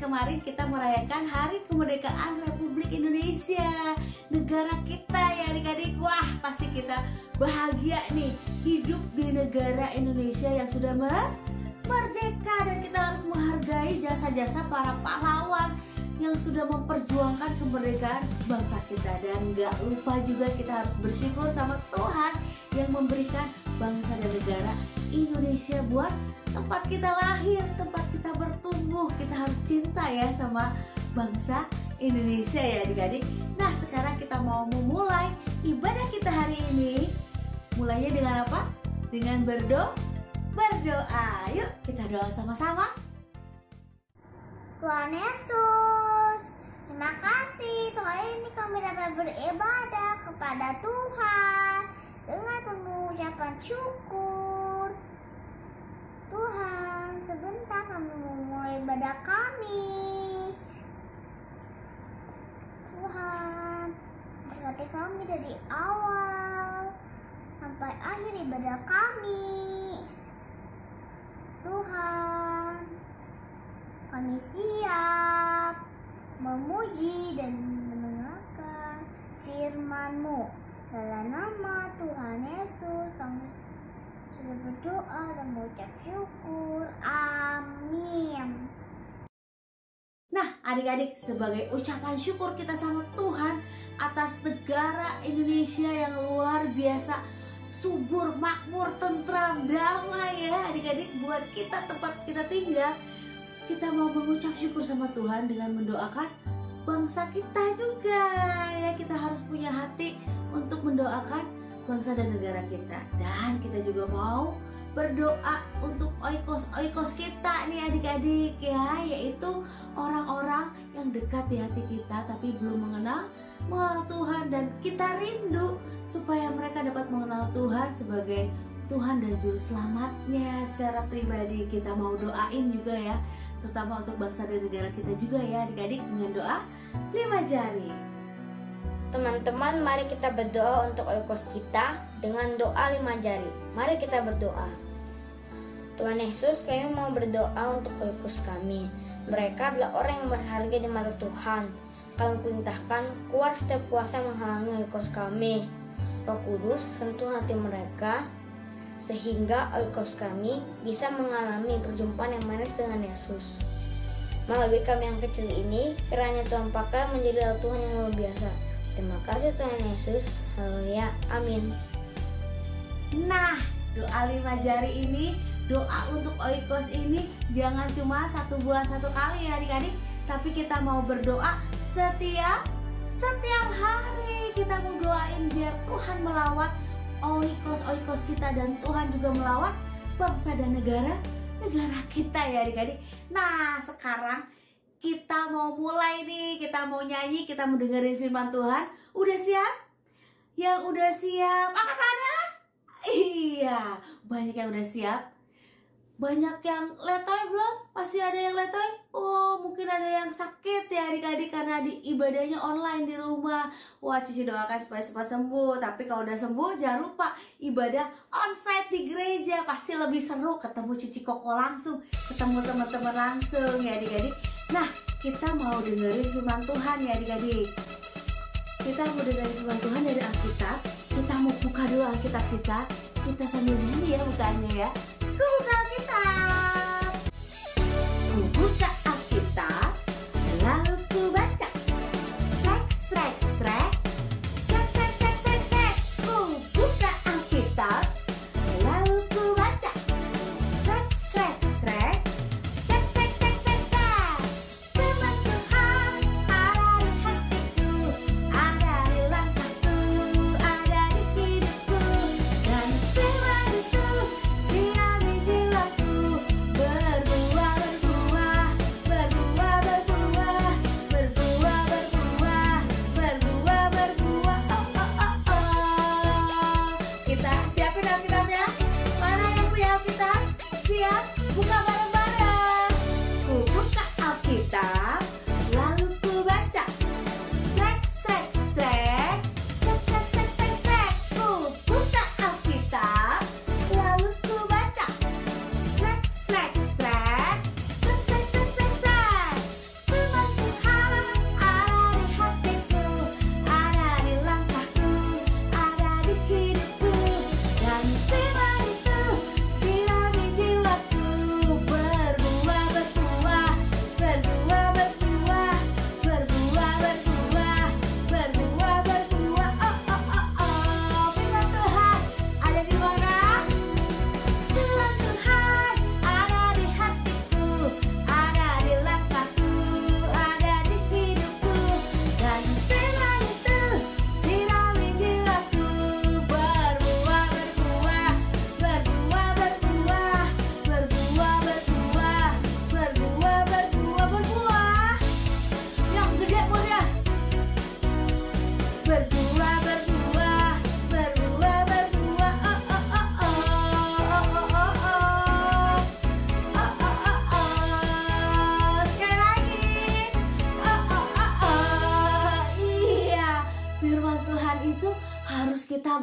kemarin kita merayakan Hari Kemerdekaan Republik Indonesia, negara kita ya adik-adik. Wah, pasti kita bahagia nih hidup di negara Indonesia yang sudah merdeka, dan kita harus menghargai jasa-jasa para pahlawan yang sudah memperjuangkan kemerdekaan bangsa kita. Dan gak lupa juga kita harus bersyukur sama Tuhan yang memberikan bangsa dan negara Indonesia buat tempat kita lahir, tempat kita bertumbuh. Kita harus cinta ya sama bangsa Indonesia ya adik-adik. Nah, sekarang kita mau memulai ibadah kita hari ini. Mulainya dengan apa? Dengan berdoa. Yuk kita doa sama-sama. Tuhan Yesus, terima kasih soal ini kami dapat beribadah kepada Tuhan dengan penuh ucapan syukur. Tuhan, sebentar kami memulai ibadah kami. Tuhan, berkati kami dari awal sampai akhir ibadah kami. Tuhan, kami siap memuji dan mendengarkan firman-Mu. Dalam nama Tuhan Yesus kami sudah berdoa dan mengucap syukur. Amin. Nah adik-adik, sebagai ucapan syukur kita sama Tuhan atas negara Indonesia yang luar biasa subur, makmur, tentram, damai ya adik-adik, buat kita tempat kita tinggal. Kita mau mengucap syukur sama Tuhan dengan mendoakan bangsa kita juga ya. Kita harus punya hati untuk mendoakan bangsa dan negara kita. Dan kita juga mau berdoa untuk oikos kita nih adik-adik ya, yaitu orang-orang yang dekat di hati kita tapi belum mengenal Tuhan, dan kita rindu supaya mereka dapat mengenal Tuhan sebagai Tuhan dan Juru Selamatnya secara pribadi. Kita mau doain juga ya, terutama untuk bangsa dan negara kita juga ya adik-adik, dengan doa 5 jari. Teman-teman, mari kita berdoa untuk oikos kita dengan doa 5 jari. Mari kita berdoa. Tuhan Yesus, kami mau berdoa untuk oikos kami. Mereka adalah orang yang berharga di mata Tuhan. Kami perintahkan keluar setiap kuasa menghalangi oikos kami. Roh Kudus, sentuh hati mereka sehingga oikos kami bisa mengalami perjumpaan yang manis dengan Yesus. Melalui kami yang kecil ini, kiranya Tuhan pakai menjadi Tuhan yang luar biasa. Terima kasih Tuhan Yesus. Haleluya. Amin. Nah, doa 5 jari ini, doa untuk oikos ini jangan cuma 1 bulan 1 kali ya adik-adik, tapi kita mau berdoa setiap hari. Kita mau doain biar Tuhan melawat oikos kita, dan Tuhan juga melawat bangsa dan negara kita ya adik-adik. Nah, sekarang kita mau mulai nih, kita mau nyanyi, kita mau dengerin firman Tuhan. Udah siap? Yang udah siap, angkat tangan. Iya, banyak yang udah siap. Banyak yang letoy belum? Masih ada yang letoy? Oh, mungkin ada yang sakit ya adik-adik karena di ibadahnya online di rumah. Wah, Cici doakan supaya cepat sembuh. Tapi kalau udah sembuh, jangan lupa ibadah onsite di gereja. Pasti lebih seru ketemu Cici Koko langsung, ketemu teman-teman langsung ya adik-adik. Nah, kita mau dengerin firman Tuhan ya adik-adik. Kita mau dengerin firman Tuhan dari Alkitab. Kita mau buka dulu Alkitab kita. Kita sambil nyanyi ya bukanya ya. Ku buka Alkitab. Ku buka Alkitab, lalu ku baca. Srek, srek, srek. Srek, srek, srek, srek, srek. Ku buka Alkitab, lalu ku baca. Srek, srek, srek. Srek, srek, srek, srek, srek. Firman Tuhan ada di hatiku, ada di langkahku, ada di hidupku. Dan firman itu sinari jiwaku,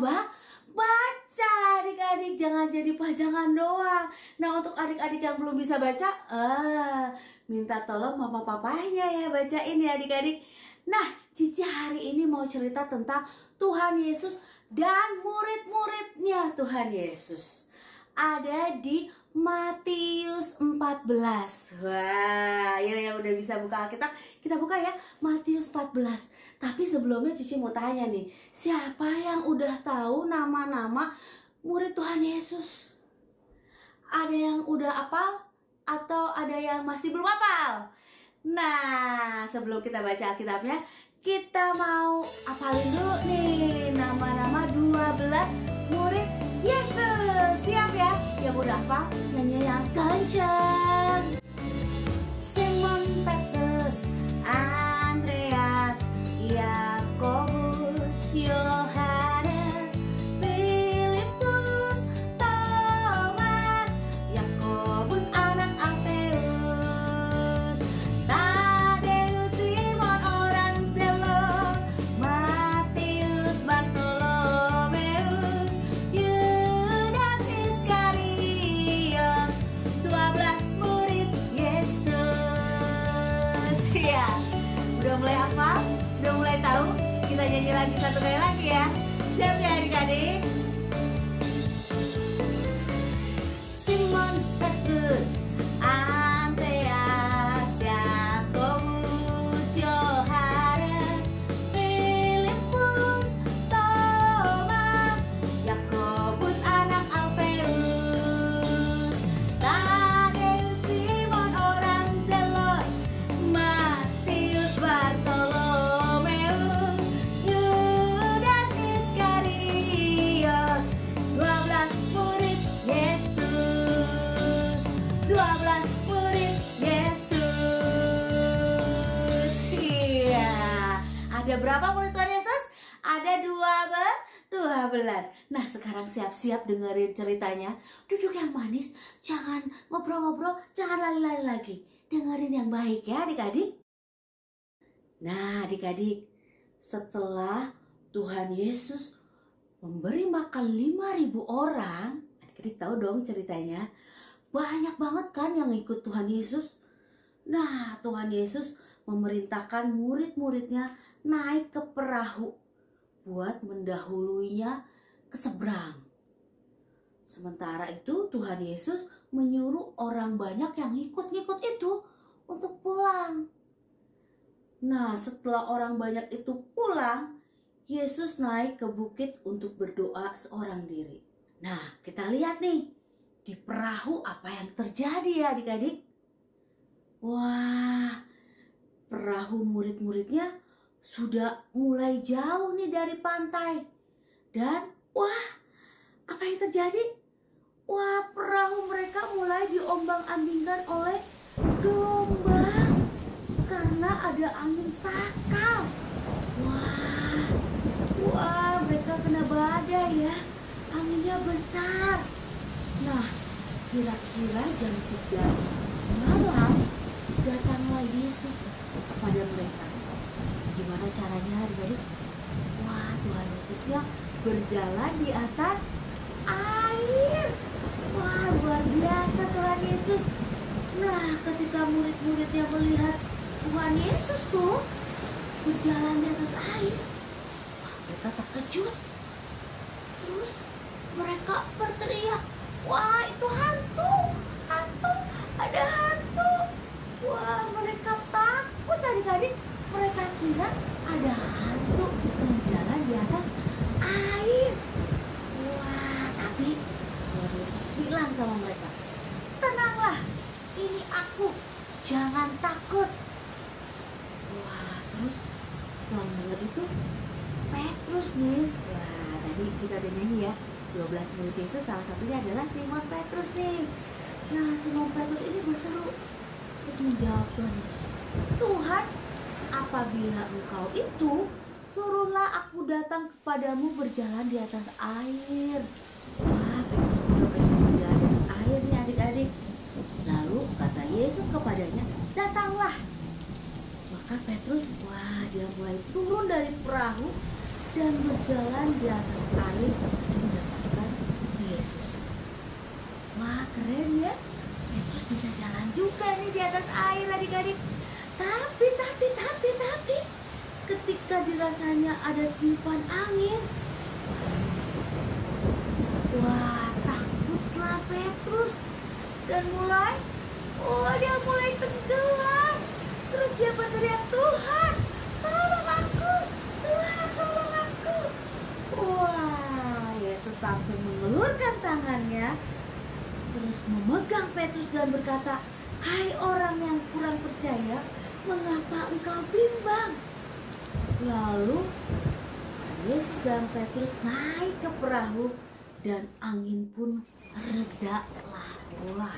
baca adik-adik, jangan jadi pajangan doang. Nah, untuk adik-adik yang belum bisa baca, minta tolong mama papanya ya bacain ya adik-adik. Nah, Cici hari ini mau cerita tentang Tuhan Yesus dan murid-muridnya Tuhan Yesus. Ada di Matius 14. Wah, ya yang udah bisa buka Alkitab, kita buka ya Matius 14. Tapi sebelumnya Cici mau tanya nih, siapa yang udah tahu nama-nama murid Tuhan Yesus? Ada yang udah hafal atau ada yang masih belum hafal? Nah, sebelum kita baca Alkitabnya, kita mau hafalin dulu nih nama-nama 12 murid Yesus. Siap ya? Yang udah hafal nyanyi yang kencang. Simon Petrus, Andreas, Yakobus, Yohanes, Filipus, Thomas, Yakobus anak Alfeus, Tadeus, Simon orang Zelot, Matius, Bartolomeus, Yudas Iskariot, 12 murid Yesus. Ya, udah mulai hafal? Udah mulai tahu? Kita nyanyi lagi satu kali lagi ya. Siap ya adik-adik? Simon Petrus, Andreas, Yakobus, Yohanes, Filipus, Thomas, Yakobus anak Alfeus, Tadeus, Simon orang Zelot, Matius, Bartolomeus, Yudas Iskariot, 12 murid Yesus, 12 murid Yesus. Iya, ada berapa murid Tuhan Yesus? Ada 12. Nah, sekarang siap-siap dengerin ceritanya. Duduk yang manis, jangan ngobrol-ngobrol, jangan lari-lari lagi. Dengerin yang baik ya adik-adik. Nah adik-adik, setelah Tuhan Yesus memberi makan 5.000 orang, adik-adik tahu dong ceritanya. Banyak banget kan yang ikut Tuhan Yesus. Nah, Tuhan Yesus memerintahkan murid-muridnya naik ke perahu buat mendahuluinya ke seberang. Sementara itu Tuhan Yesus menyuruh orang banyak yang ikut-ikut itu untuk pulang. Nah, setelah orang banyak itu pulang, Yesus naik ke bukit untuk berdoa seorang diri. Nah, kita lihat nih, di perahu apa yang terjadi ya adik-adik? Wah, perahu murid-muridnya sudah mulai jauh nih dari pantai. Dan wah, apa yang terjadi? Wah, perahu mereka mulai diombang-ambingkan oleh gelombang karena ada angin sakal. Wah, mereka kena badai ya. Anginnya besar. Nah, kira-kira jam 3 malam datanglah Yesus kepada mereka. Gimana caranya adik-adik? Wah, Tuhan Yesusnya berjalan di atas air. Wah, luar biasa Tuhan Yesus. Nah, ketika murid-muridnya melihat Tuhan Yesus tuh berjalan di atas air, wah, mereka terkejut. Terus mereka berteriak, wah, itu hantu, ada hantu. Wah, mereka takut adik-adik. Mereka kira ada hantu yang jalan di atas air. Wah, tapi Tuhan Yesus bilang sama mereka, tenanglah, ini aku, jangan takut. Wah, terus setelah mendengar itu, Petrus nih, wah, tadi kita udah nyanyi ya, 12 murid Yesus, salah satunya adalah Simon Petrus nih. Nah, Simon Petrus ini berseru, terus menjawab Tuhan Yesus, Tuhan, apabila engkau itu, suruhlah aku datang kepadamu berjalan di atas air. Wah, Petrus juga pengen berjalan di atas air nih adik-adik. Lalu kata Yesus kepadanya, datanglah. Maka Petrus, wah, dia mulai turun dari perahu dan berjalan di atas air mendapatkan Yesus. Wah, keren ya. Petrus bisa jalan juga nih di atas air adik-adik. Tapi ketika dirasanya ada tiupan angin, wah, takutlah Petrus dan dia mulai tenggelam. Terus dia berteriak, "Tuhan, tolong aku! Tuhan, tolong aku!" Wah, Yesus langsung mengulurkan tangannya, terus memegang Petrus dan berkata, "Hai orang yang kurang percaya, mengapa engkau bimbang?" Lalu Yesus dan Petrus naik ke perahu dan angin pun redalah. Wah.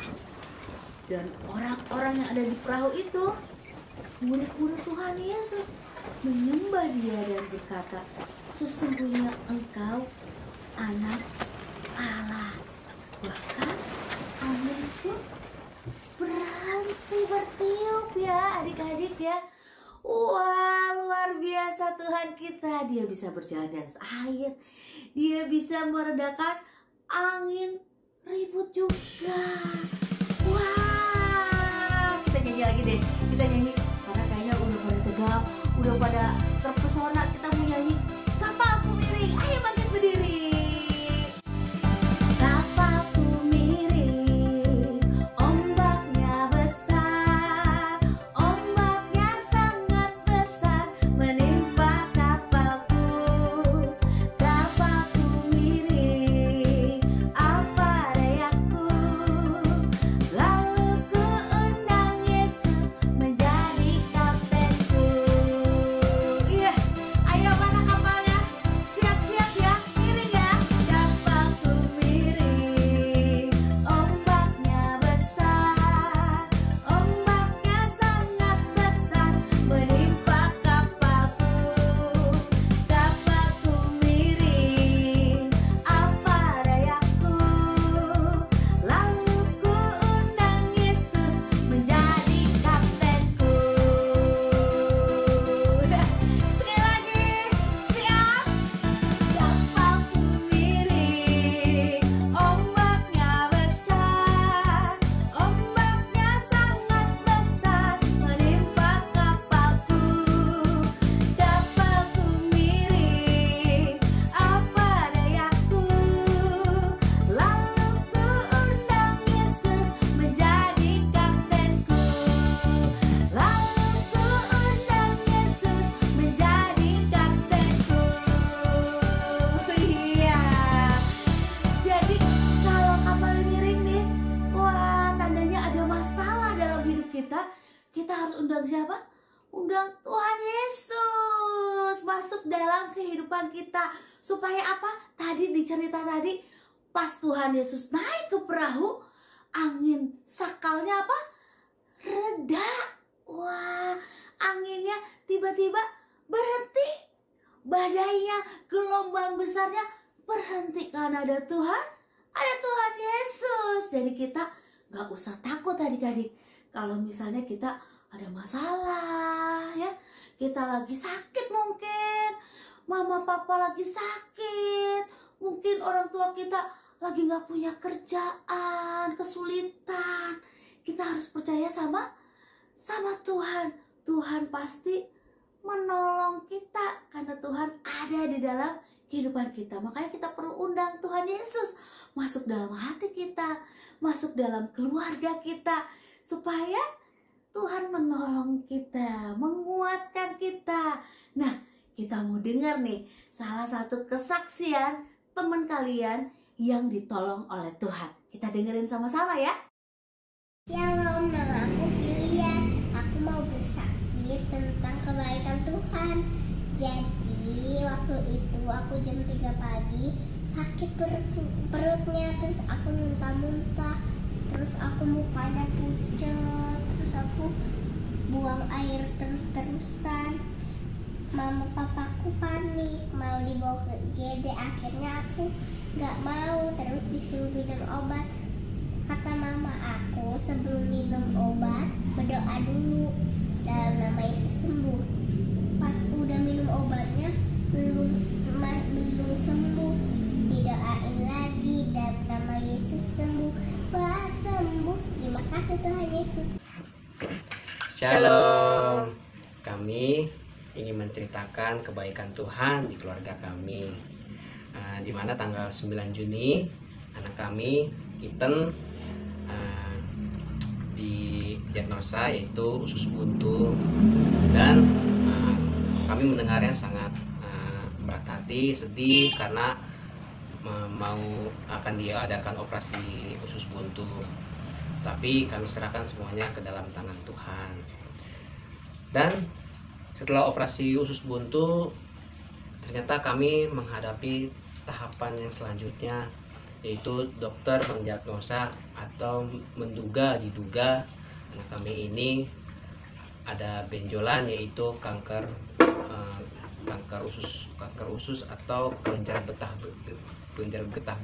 Dan orang-orang yang ada di perahu itu, murid-murid Tuhan Yesus, menyembah Dia dan berkata, "Sesungguhnya Engkau Anak Allah." Bahkan angin pun berhenti bertiup ya adik-adik ya. Wah, luar biasa Tuhan kita. Dia bisa berjalan di atas air. Dia bisa meredakan angin ribut juga. Wah, kita nyanyi lagi deh. Kita nyanyi karena kayaknya udah pada tegang, udah pada terpesona. Kita mau nyanyi "Kapalku Miring". Ayo bangkit berdiri. Kapalku miring, ombaknya besar, ombaknya sangat besar menimpa kapalku. Kapalku miring, apa dayaku? Lalu ku undang Yesus menjadi kaptenku. Iya, ayo mana kapalnya? Siap-siap ya, miring ya. Kapalku miring, ombaknya besar, ombaknya sangat besar menimpa kapalku. Kapalku miring, apa dayaku? Lalu ku undang Yesus menjadi kaptenku. Sekali lagi, siap? Kapalku miring, ombaknya besar, ombaknya sangat besar menimpa kapalku. Kapalku miring, apa dayaku? Lalu ku undang Yesus menjadi kaptenku. Lalu ku undang Yesus menjadi kaptenku. Iya. Jadi kalau kapal miring nih, wah, tandanya ada masalah dalam hidup kita. Kita harus undang siapa? Undang Tuhan Yesus masuk dalam kehidupan kita. Supaya apa? Tadi di cerita tadi, pas Tuhan Yesus naik ke perahu, angin sakalnya apa? Reda. Wah, anginnya tiba-tiba berhenti. Badainya, gelombang besarnya berhenti karena ada Tuhan Yesus. Jadi kita gak usah takut adik-adik. Kalau misalnya kita ada masalah ya, kita lagi sakit mungkin, mama papa lagi sakit, mungkin orang tua kita lagi gak punya kerjaan, kesulitan. Kita harus percaya sama Tuhan. Tuhan pasti menolong kita karena Tuhan ada di dalam kehidupan kita. Makanya kita perlu undang Tuhan Yesus masuk dalam hati kita, masuk dalam keluarga kita, supaya Tuhan menolong kita, menguatkan kita. Nah, kita mau dengar nih salah satu kesaksian teman kalian yang ditolong oleh Tuhan. Kita dengerin sama-sama ya. Shalom, nama aku Filia. Aku mau bersaksi tentang kebaikan Tuhan. Jadi waktu itu aku jam 3 pagi sakit perutnya, terus aku muntah-muntah, terus aku mukanya pucat, terus aku buang air terus-terusan. Mama papaku panik mau dibawa ke IGD, akhirnya aku gak mau, terus disuruh minum obat. Kata mama aku sebelum minum obat berdoa dulu dalam nama Yesus sembuh. Pas udah minum obatnya belum Yesus belum sembuh, didoain lagi dan nama Yesus sembuh. Wah, sembuh. Terima kasih Tuhan Yesus. Shalom. Kami ingin menceritakan kebaikan Tuhan di keluarga kami. Di mana tanggal 9 Juni anak kami Ethan didiagnosa yaitu usus buntu, dan kami mendengarnya sangat berat hati, sedih karena akan diadakan operasi usus buntu. Tapi kami serahkan semuanya ke dalam tangan Tuhan. Dan setelah operasi usus buntu, ternyata kami menghadapi tahapan yang selanjutnya, yaitu dokter mendiagnosa atau diduga anak kami ini ada benjolan, yaitu kanker usus atau kelenjar getah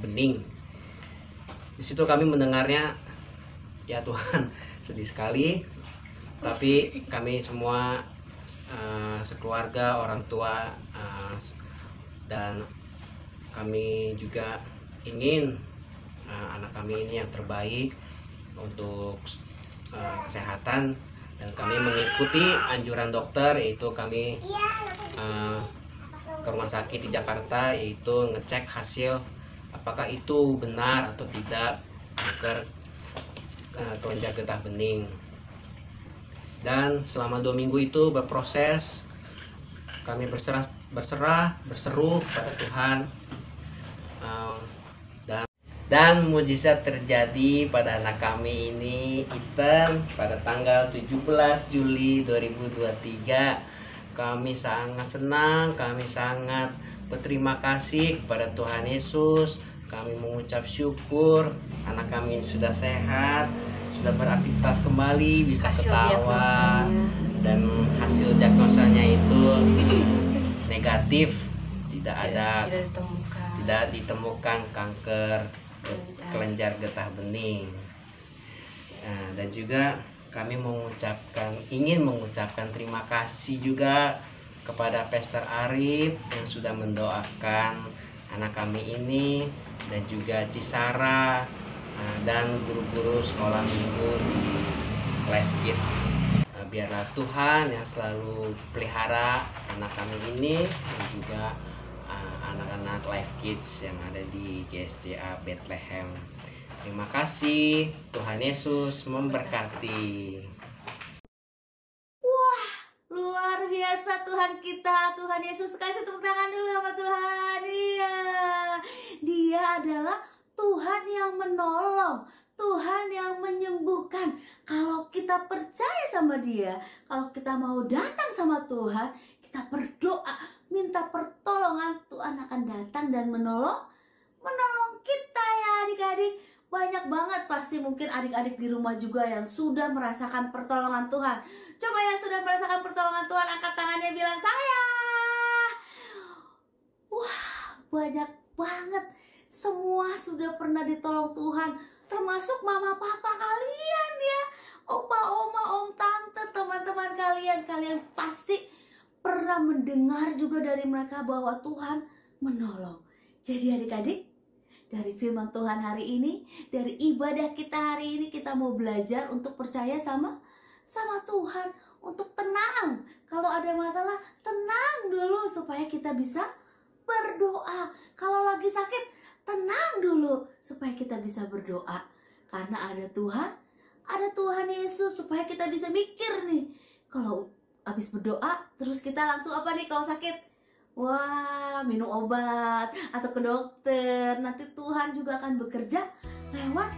bening. Di situ kami mendengarnya, ya Tuhan, sedih sekali. Tapi kami semua sekeluarga, orang tua, dan kami juga ingin anak kami ini yang terbaik untuk kesehatan, dan kami mengikuti anjuran dokter, yaitu kami ke rumah sakit di Jakarta, yaitu ngecek hasil apakah itu benar atau tidak kanker kelenjar getah bening. Dan selama 2 minggu itu berproses, kami berseru kepada Tuhan, dan mujizat terjadi pada anak kami ini, Ethan, pada tanggal 17 Juli 2023. Kami sangat senang, kami sangat berterima kasih kepada Tuhan Yesus. Kami mengucap syukur anak kami sudah sehat, sudah beraktivitas kembali, bisa ketawa, dan hasil diagnosanya itu negatif, tidak ditemukan kanker kelenjar getah bening. Dan juga kami ingin mengucapkan terima kasih juga kepada Pastor Arif yang sudah mendoakan anak kami ini, dan juga Cisara dan guru-guru sekolah minggu di Life Kids. Biarlah Tuhan yang selalu pelihara anak kami ini, dan juga anak-anak Life Kids yang ada di GSCA Bethlehem. Terima kasih, Tuhan Yesus memberkati. Wah, luar biasa Tuhan kita, Tuhan Yesus. Kasih tepuk tangan dulu sama Tuhan. Iya, Dia adalah Tuhan yang menolong, Tuhan yang menyembuhkan. Kalau kita percaya sama Dia, kalau kita mau datang sama Tuhan, kita berdoa, minta pertolongan, Tuhan akan datang dan menolong kita ya adik-adik. Banyak banget pasti mungkin adik-adik di rumah juga yang sudah merasakan pertolongan Tuhan. Coba yang sudah merasakan pertolongan Tuhan angkat tangannya, bilang saya. Wah, banyak banget. Semua sudah pernah ditolong Tuhan, termasuk mama papa kalian ya, opa oma, om tante, teman-teman kalian. Kalian pasti pernah mendengar juga dari mereka bahwa Tuhan menolong. Jadi adik-adik, dari firman Tuhan hari ini, dari ibadah kita hari ini, kita mau belajar untuk percaya sama Tuhan, untuk tenang. Kalau ada masalah, tenang dulu supaya kita bisa berdoa. Kalau lagi sakit, tenang dulu supaya kita bisa berdoa. Karena ada Tuhan Yesus, supaya kita bisa mikir nih. Kalau habis berdoa, terus kita langsung apa nih kalau sakit? Wah, minum obat atau ke dokter. Nanti Tuhan juga akan bekerja lewat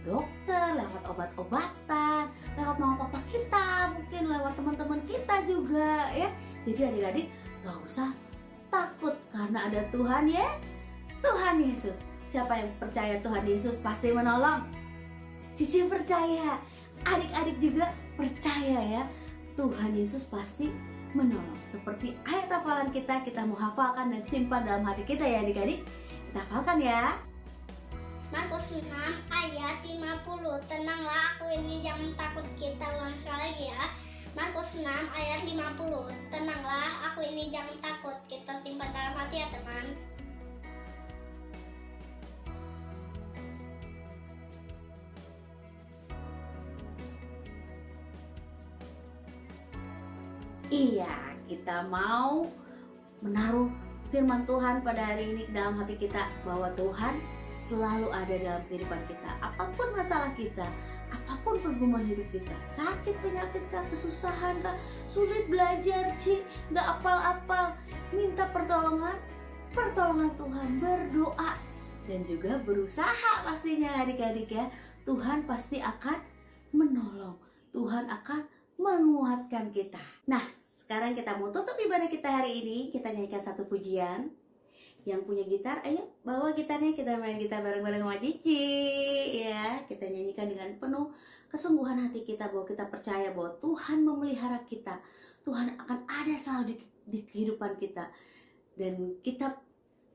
dokter, lewat obat-obatan, lewat mama papa kita, mungkin lewat teman-teman kita juga ya. Jadi adik-adik gak usah takut karena ada Tuhan ya, Tuhan Yesus. Siapa yang percaya Tuhan Yesus pasti menolong. Cici percaya, adik-adik juga percaya ya, Tuhan Yesus pasti menolong. Seperti ayat hafalan kita mau hafalkan dan simpan dalam hati kita ya adik-adik. Kita hafalkan ya. Markus 6 ayat 50. Tenanglah, aku ini, jangan takut. Kita ulang sekali lagi ya. Markus 6 ayat 50. Tenanglah, aku ini, jangan takut. Kita simpan dalam hati ya teman. Iya, kita mau menaruh firman Tuhan pada hari ini dalam hati kita, bahwa Tuhan selalu ada dalam kehidupan kita. Apapun masalah kita, apapun pergumulan hidup kita, sakit, penyakit kah, kesusahan kah, sulit belajar, nggak apal-apal, minta pertolongan Tuhan, berdoa dan juga berusaha pastinya adik-adik ya. Tuhan pasti akan menolong, Tuhan akan menguatkan kita. Nah, sekarang kita mau tutup ibadah kita hari ini. Kita nyanyikan satu pujian. Yang punya gitar, ayo bawa gitarnya, kita main gitar bareng-bareng sama Cici ya. Kita nyanyikan dengan penuh kesungguhan hati kita, bahwa kita percaya bahwa Tuhan memelihara kita. Tuhan akan ada selalu di kehidupan kita. Dan kita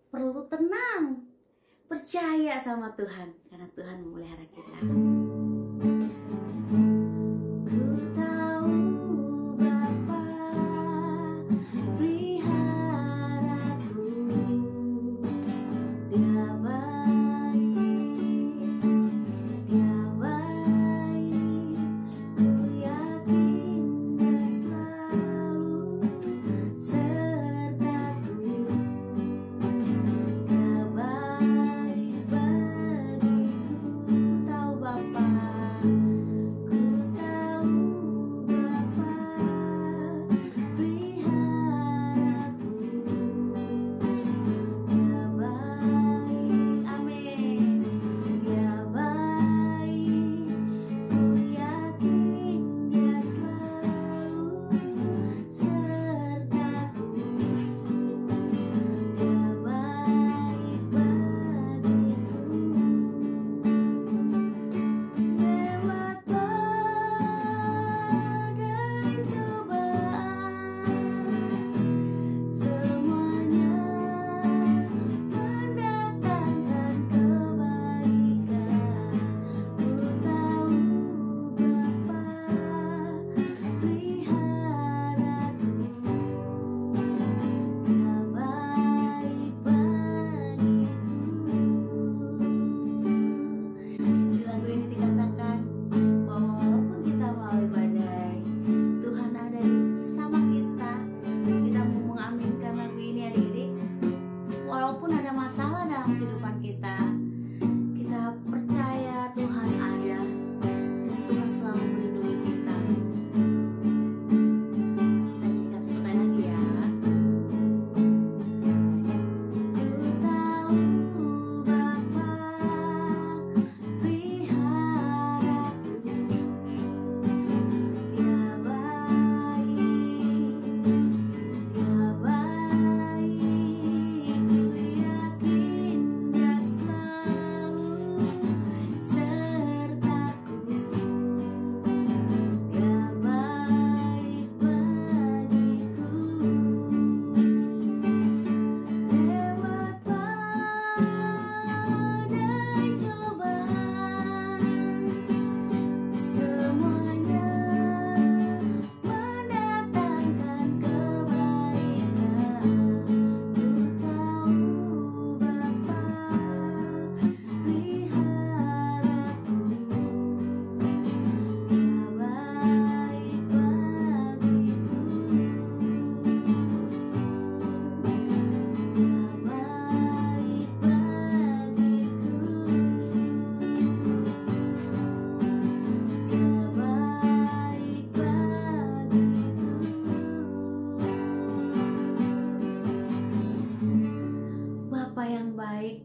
perlu tenang, percaya sama Tuhan, karena Tuhan memelihara kita.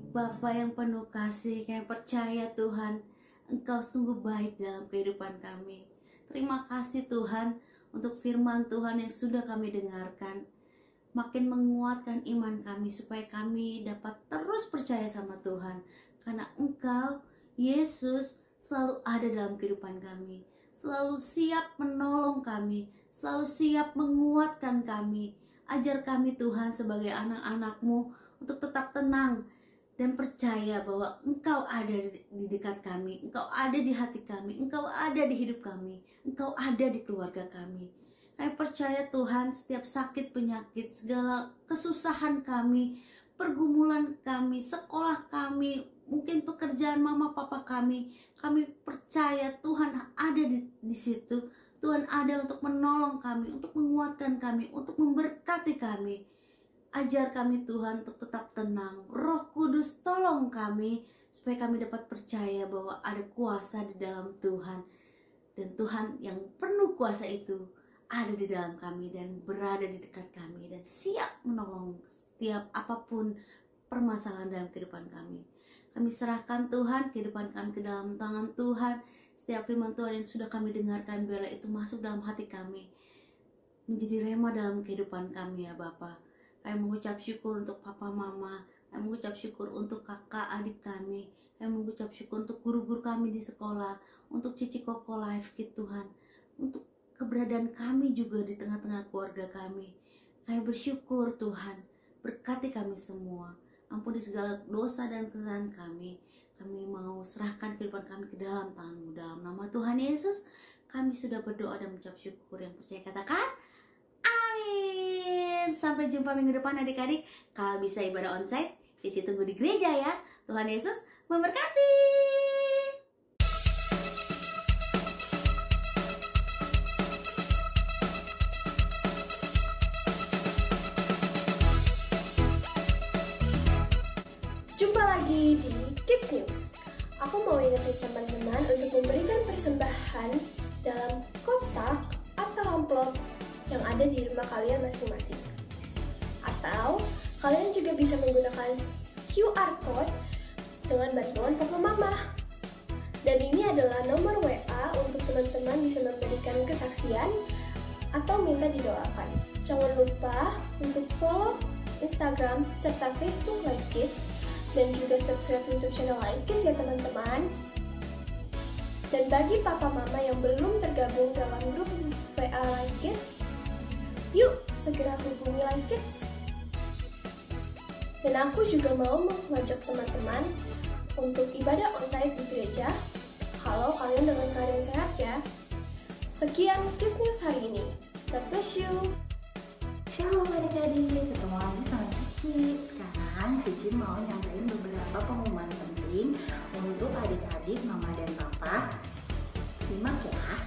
Bapa yang penuh kasih, yang percaya Tuhan, Engkau sungguh baik dalam kehidupan kami. Terima kasih Tuhan untuk firman Tuhan yang sudah kami dengarkan. Makin menguatkan iman kami supaya kami dapat terus percaya sama Tuhan. Karena Engkau, Yesus, selalu ada dalam kehidupan kami. Selalu siap menolong kami, selalu siap menguatkan kami. Ajar kami Tuhan sebagai anak-anak-Mu untuk tetap tenang dan percaya bahwa Engkau ada di dekat kami, Engkau ada di hati kami, Engkau ada di hidup kami, Engkau ada di keluarga kami. Kami percaya Tuhan, setiap sakit penyakit, segala kesusahan kami, pergumulan kami, sekolah kami, mungkin pekerjaan mama papa kami percaya Tuhan ada di situ. Tuhan ada untuk menolong kami, untuk menguatkan kami, untuk memberkati kami. Ajar kami Tuhan untuk tetap tenang. Roh Kudus tolong kami supaya kami dapat percaya bahwa ada kuasa di dalam Tuhan. Dan Tuhan yang penuh kuasa itu ada di dalam kami dan berada di dekat kami dan siap menolong setiap apapun permasalahan dalam kehidupan kami. Kami serahkan Tuhan kehidupan kami ke dalam tangan Tuhan. Setiap firman Tuhan yang sudah kami dengarkan, biarlah itu masuk dalam hati kami, menjadi rema dalam kehidupan kami ya Bapa. Kami mengucap syukur untuk papa mama, kami mengucap syukur untuk kakak adik kami, kami mengucap syukur untuk guru-guru kami di sekolah, untuk Cici Koko Life Kit Tuhan, untuk keberadaan kami juga di tengah-tengah keluarga kami. Kami bersyukur Tuhan, berkati kami semua, ampuni segala dosa dan kesalahan kami. Kami mau serahkan kehidupan kami ke dalam tangan-Mu. Dalam nama Tuhan Yesus, kami sudah berdoa dan mengucap syukur. Yang percaya katakan, amin. Sampai jumpa minggu depan adik-adik. Kalau bisa ibadah onsite, Cici tunggu di gereja ya. Tuhan Yesus memberkati. Jumpa lagi di Kids News. Aku mau ingetin teman-teman untuk memberikan persembahan dalam kotak atau amplop yang ada di rumah kalian masing-masing. Atau kalian juga bisa menggunakan QR Code dengan bantuan Papa Mama. Dan ini adalah nomor WA untuk teman-teman bisa memberikan kesaksian atau minta didoakan. Jangan lupa untuk follow Instagram serta Facebook Live Kids dan juga subscribe YouTube channel Live Kids ya teman-teman. Dan bagi papa mama yang belum tergabung dalam grup WA Live Kids, yuk segera hubungi Live Kids. Dan aku juga mau mengajak teman-teman untuk ibadah onsite di gereja kalau kalian dengan keadaan sehat ya. Sekian Kids News hari ini. God bless you. Shalom adik-adik, ketemu lagi sama Cici. Sekarang Cici mau nyampein beberapa pengumuman penting untuk adik-adik, mama dan papa. Simak ya.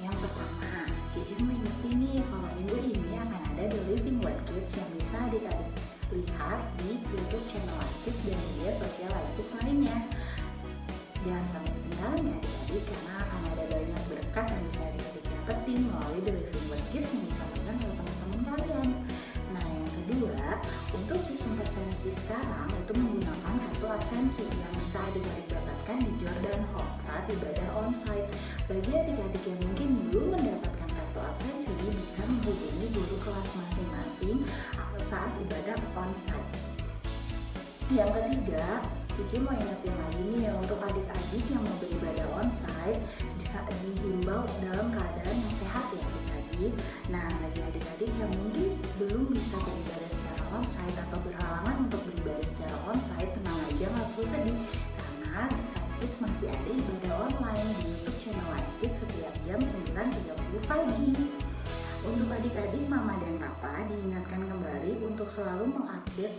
Yang pertama, Cici mau ingetin nih kalau minggu ini akan ada The Living Word Kids yang bisa adik-adik lihat di YouTube channel Live Kids dan media sosial Live Kids lainnya. Jangan sampai ketinggalan ya adik-adik, karena akan ada banyak berkat yang bisa adik-adik dapetin melalui The Living Word Kids yang disampaikan oleh teman-teman kalian. Nah, yang kedua, untuk sistem persensi sekarang itu menggunakan kartu absensi yang bisa adik-adik dapatkan di Jordan Hall saat ibadah onsite. Bagi adik-adik yang mungkin belum mendapatkan kartu absensi, bisa menghubungi guru kelas masing-masing saat ibadah onsite. Yang ketiga, Cici mau ingetin lagi nih untuk adik-adik yang mau beribadah onsite bisa dihimbau dalam keadaan yang sehat ya adik-adik. Nah, bagi adik-adik yang mungkin belum bisa beribadah secara onsite atau berhalangan untuk beribadah secara onsite, tenang aja, nggak perlu sedih, karena Live Kids masih ada ibadah online di YouTube channel Live Kids setiap jam 9.30 pagi. Untuk adik-adik, mama dan papa diingatkan kembali untuk selalu mengupdate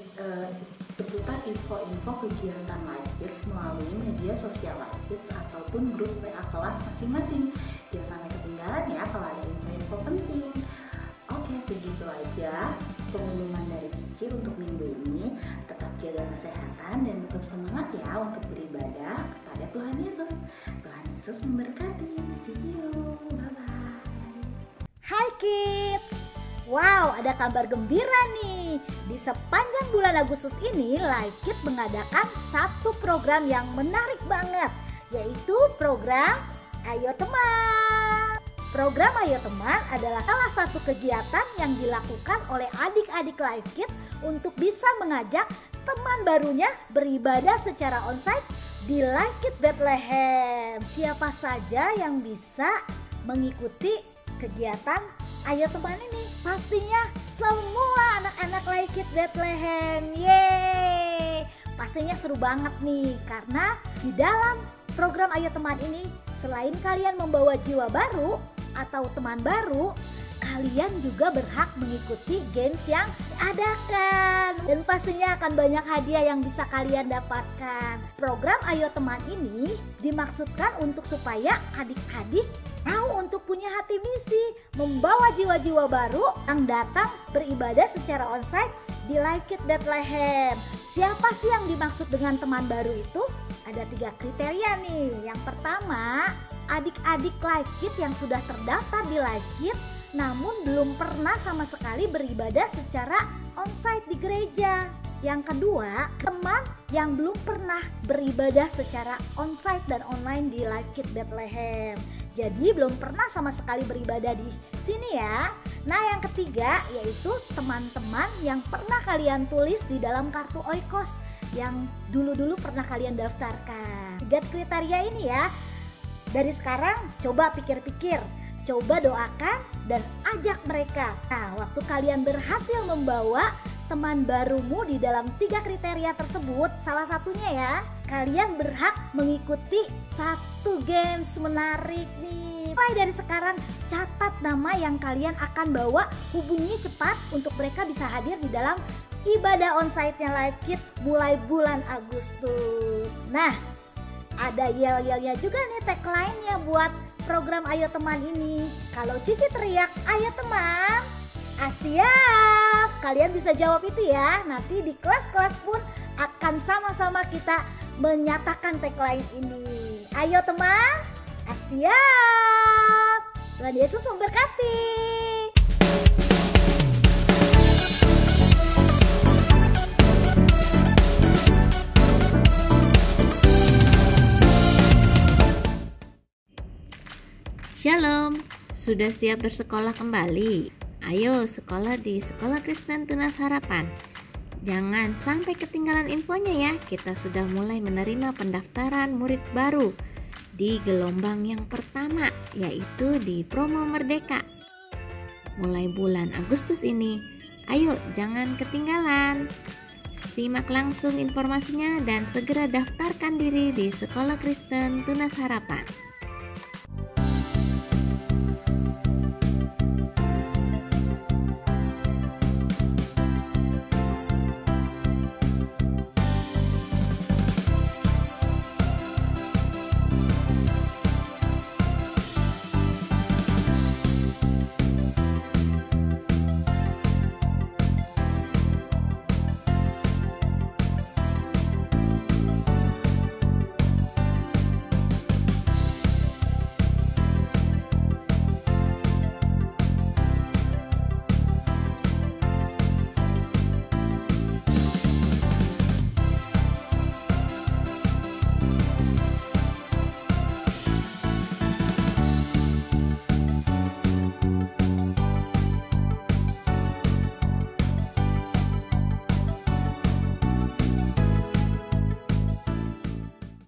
seputar info-info kegiatan Live Kids melalui media sosial Live Kids ataupun grup WA kelas masing-masing. Jangan sampai ketinggalan ya kalau ada info-info penting. Oke, segitu aja pengumuman dari Cici untuk minggu ini. Tetap jaga kesehatan dan tetap semangat ya untuk beribadah kepada Tuhan Yesus. Tuhan Yesus memberkati. See you. Bye-bye. Hai Kids! Wow, ada kabar gembira nih. Di sepanjang bulan Agustus ini, Live Kids mengadakan satu program yang menarik banget, yaitu program Ayo Teman. Program Ayo Teman adalah salah satu kegiatan yang dilakukan oleh adik-adik Live Kids untuk bisa mengajak teman barunya beribadah secara onsite di Live Kids Bethlehem. Siapa saja yang bisa mengikuti kegiatan Ayo Teman ini? Pastinya semua anak-anak Live Kids Bethlehem. Yeay! Pastinya seru banget nih, karena di dalam program Ayo Teman ini, selain kalian membawa jiwa baru atau teman baru, kalian juga berhak mengikuti games yang diadakan. Dan pastinya akan banyak hadiah yang bisa kalian dapatkan. Program Ayo Teman ini dimaksudkan untuk supaya adik-adik mau untuk punya hati misi, membawa jiwa-jiwa baru yang datang beribadah secara onsite di Live Kids Bethlehem. Siapa sih yang dimaksud dengan teman baru itu? Ada 3 kriteria nih. Yang pertama, adik-adik Live Kids yang sudah terdaftar di Live Kids namun belum pernah sama sekali beribadah secara onsite di gereja. Yang kedua, teman yang belum pernah beribadah secara onsite dan online di Live Kids Bethlehem. Jadi belum pernah sama sekali beribadah di sini ya. Nah, yang ketiga yaitu teman-teman yang pernah kalian tulis di dalam kartu Oikos yang dulu-dulu pernah kalian daftarkan. 3 kriteria ini ya. Dari sekarang coba pikir-pikir, coba doakan dan ajak mereka. Nah, waktu kalian berhasil membawa teman barumu di dalam 3 kriteria tersebut, salah satunya ya, kalian berhak mengikuti 1 games menarik nih. Mulai dari sekarang catat nama yang kalian akan bawa, hubungi cepat untuk mereka bisa hadir di dalam ibadah onsite-nya Live Kids mulai bulan Agustus. Nah, ada yel-yelnya juga nih tagline-nya buat program Ayo Teman ini. Kalau Cici teriak Ayo Teman, siap. Kalian bisa jawab itu ya. Nanti di kelas-kelas pun akan sama-sama kita menyatakan tagline ini. Ayo teman, siap. Tuhan Yesus memberkati. Shalom, sudah siap bersekolah kembali? Ayo sekolah di Sekolah Kristen Tunas Harapan. Jangan sampai ketinggalan infonya ya. Kita sudah mulai menerima pendaftaran murid baru di gelombang yang pertama, yaitu di Promo Merdeka. Mulai bulan Agustus ini, ayo jangan ketinggalan. Simak langsung informasinya dan segera daftarkan diri di Sekolah Kristen Tunas Harapan.